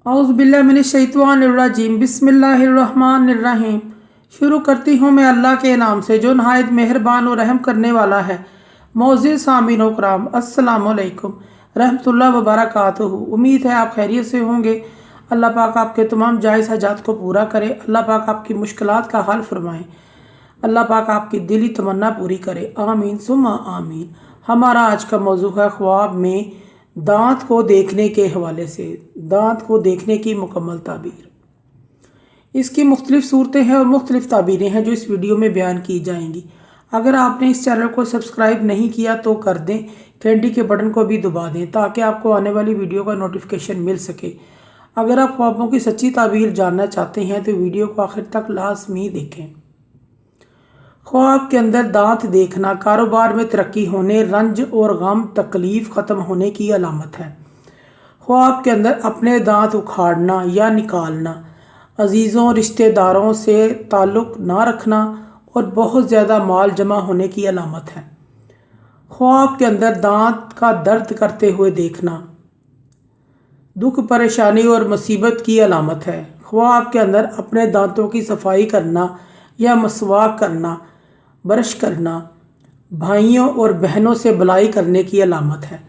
औज़ुबिल्लाहिमिनश्शैतानिर्रजीम बिस्मिल्लाहिर्रहमानिर्रहीम। शुरू करती हूँ मैं अल्लाह के नाम से जो नहायत मेहरबान और रहम करने वाला है। मोअज़्ज़िज़ सामीन व कराम, अस्सलामु अलैकुम रहमतुल्लाहि व बरकातुहू। उम्मीद है आप खैरियत से होंगे। अल्लाह पाक आपके तमाम जायज़ हाजात को पूरा करे। अल्लाह पाक आपकी मुश्किलात का हल फरमाए। अल्लाह पाक आपकी दिली तमन्ना पूरी करे। आमीन सुम्मा आमीन। हमारा आज का मौजू है ख्वाब में दांत को देखने के हवाले से दांत को देखने की मुकम्मल ताबीर। इसकी मुख्तलिफ सूरतें हैं और मुख्तलिफ ताबीरें हैं जो इस वीडियो में बयान की जाएंगी। अगर आपने इस चैनल को सब्सक्राइब नहीं किया तो कर दें, घंटी के बटन को भी दबा दें ताकि आपको आने वाली वीडियो का नोटिफिकेशन मिल सके। अगर आप ख्वाबों की सच्ची ताबीर जानना चाहते हैं तो वीडियो को आखिर तक लाजमी देखें। ख्वाब के अंदर दांत देखना कारोबार में तरक्की होने, रंज और गम तकलीफ ख़त्म होने की अलामत है। ख्वाब के अंदर अपने दांत उखाड़ना या निकालना, अजीज़ों रिश्तेदारों से ताल्लुक़ ना रखना और बहुत ज़्यादा माल जमा होने की अलामत है। ख्वाब के अंदर दांत का दर्द करते हुए देखना दुख परेशानी और मुसीबत की अलामत है। ख्वाब के अंदर अपने दांतों की सफाई करना या मसवाक करना, ब्रश करना, भाइयों और बहनों से भलाई करने की अलामत है।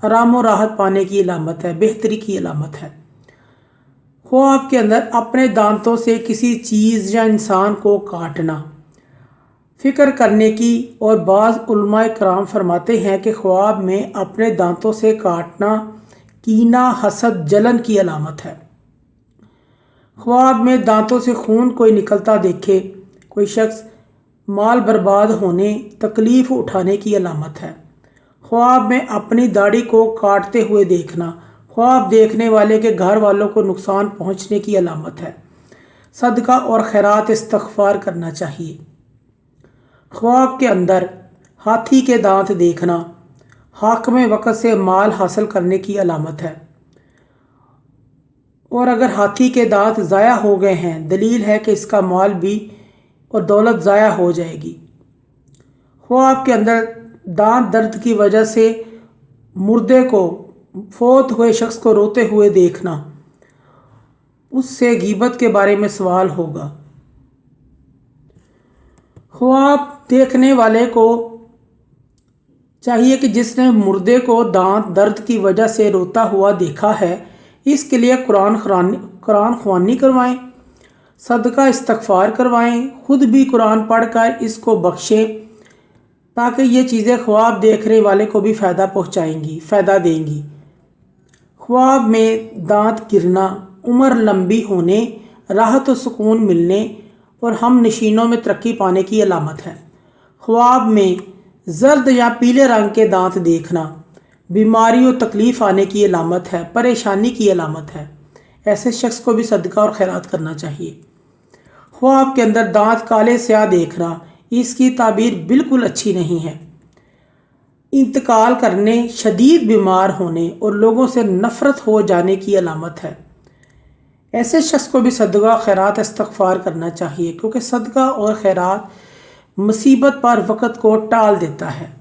आराम और राहत पाने की अलामत है, बेहतरी की अलामत है। ख्वाब के अंदर अपने दांतों से किसी चीज़ या इंसान को काटना, फ़िक्र करने की। और बाज़ उलमाए कराम फरमाते हैं कि ख्वाब में अपने दांतों से काटना कीना, हसद, जलन की अलामत है। ख्वाब में दांतों से खून कोई निकलता देखे कोई शख्स माल बर्बाद होने, तकलीफ़ उठाने की अलामत है। ख्वाब में अपनी दाढ़ी को काटते हुए देखना ख्वाब देखने वाले के घर वालों को नुकसान पहुंचने की अलामत है। सदका और खैरात इस्तग़फ़ार करना चाहिए। ख्वाब के अंदर हाथी के दांत देखना हाकिम वक़्त से माल हासिल करने की अलामत है। और अगर हाथी के दांत ज़ाया हो गए हैं, दलील है कि इसका माल भी और दौलत ज़ाया हो जाएगी। ख्वाब के अंदर दांत दर्द की वजह से मुर्दे को, फोत हुए शख्स को रोते हुए देखना, उससे गीबत के बारे में सवाल होगा। ख्वाब देखने वाले को चाहिए कि जिसने मुर्दे को दांत दर्द की वजह से रोता हुआ देखा है, इसके लिए कुरान ख्वानी करवाएं, सदका इस्तग़फ़ार करवाएं, खुद भी कुरान पढ़कर इसको बख्शें ताकि ये चीज़ें ख्वाब देखने वाले को भी फ़ायदा देंगी। ख्वाब में दांत गिरना उम्र लंबी होने, राहत और सुकून मिलने और हम नशीनों में तरक्की पाने की अलामत है। ख्वाब में जर्द या पीले रंग के दांत देखना बीमारी और तकलीफ़ आने की अलामत है, परेशानी की अलामत है। ऐसे शख्स को भी सदका और खैरात करना चाहिए। ख्वाब के अंदर दांत काले स्याह देखना, इसकी ताबीर बिल्कुल अच्छी नहीं है। इंतकाल करने, शदीद बीमार होने और लोगों से नफ़रत हो जाने की अलामत है। ऐसे शख्स को भी सदका खैरात इस्तग़फ़ार करना चाहिए क्योंकि सदका और खैरात मुसीबत पर वक़्त को टाल देता है।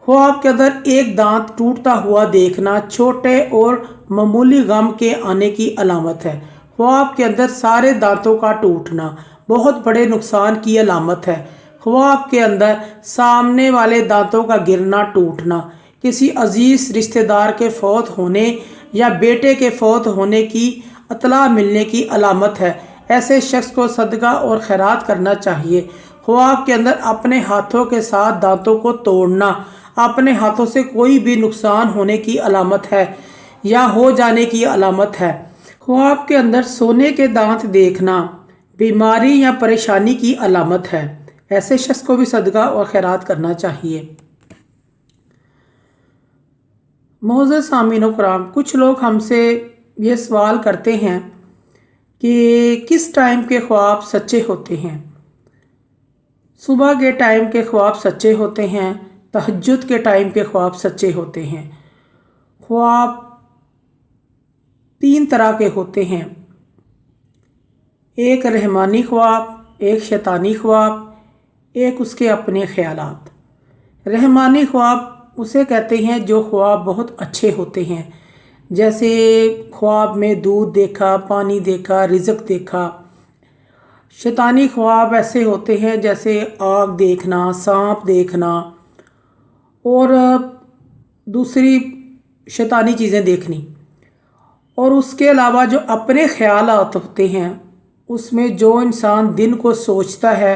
ख्वाब के अंदर एक दांत टूटता हुआ देखना छोटे और मामूली गम के आने की अलामत है। ख्वाब के अंदर सारे दांतों का टूटना बहुत बड़े नुकसान की अलामत है। ख्वाब के अंदर सामने वाले दांतों का गिरना, टूटना किसी अजीज़ रिश्तेदार के फौत होने या बेटे के फौत होने की इत्तला मिलने की अलामत है। ऐसे शख्स को सदका और खैरात करना चाहिए। ख्वाब के अंदर अपने हाथों के साथ दांतों को तोड़ना अपने हाथों से कोई भी नुकसान होने की अलामत है या हो जाने की अलामत है। ख्वाब के अंदर सोने के दांत देखना बीमारी या परेशानी की अलामत है। ऐसे शख्स को भी सदका और खैरात करना चाहिए। मोअज़्ज़िज़ सामीन व कराम, कुछ लोग हमसे ये सवाल करते हैं कि किस टाइम के ख्वाब सच्चे होते हैं। सुबह के टाइम के ख्वाब सच्चे होते हैं, तहज्जुद के टाइम के ख्वाब सच्चे होते हैं। ख्वाब 3 तरह के होते हैं, एक रहमानी ख्वाब, एक शैतानी ख्वाब, एक उसके अपने ख्यालात। रहमानी ख्वाब उसे कहते हैं जो ख्वाब बहुत अच्छे होते हैं, जैसे ख्वाब में दूध देखा, पानी देखा, रिज़्क देखा। शैतानी ख्वाब ऐसे होते हैं जैसे आग देखना, सांप देखना और दूसरी शैतानी चीज़ें देखनी। और उसके अलावा जो अपने ख्यालात होते हैं, उसमें जो इंसान दिन को सोचता है,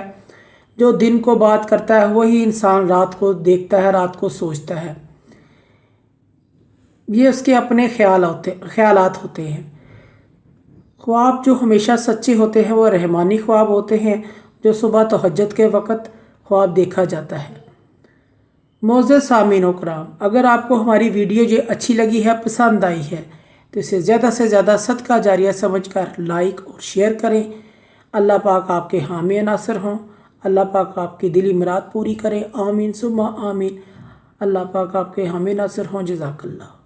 जो दिन को बात करता है, वही इंसान रात को देखता है, रात को सोचता है। ये उसके अपने ख्यालात होते हैं। ख्वाब जो हमेशा सच्चे होते हैं वो रहमानी ख्वाब होते हैं, जो सुबह तहज्जुद के वक़्त ख्वाब देखा जाता है। मोअज़्ज़ज़ सामीन व कराम, अगर आपको हमारी वीडियो ये अच्छी लगी है, पसंद आई है, तो इसे ज़्यादा से ज़्यादा सदका जारिया समझकर लाइक और शेयर करें। अल्लाह पाक आपके हामी नासर हों। अल्लाह पाक आपकी दिली मुराद पूरी करें। आमीन सुम्मा आमीन। अल्लाह पाक आपके हामी नासर हों। जज़ाकल्लाह।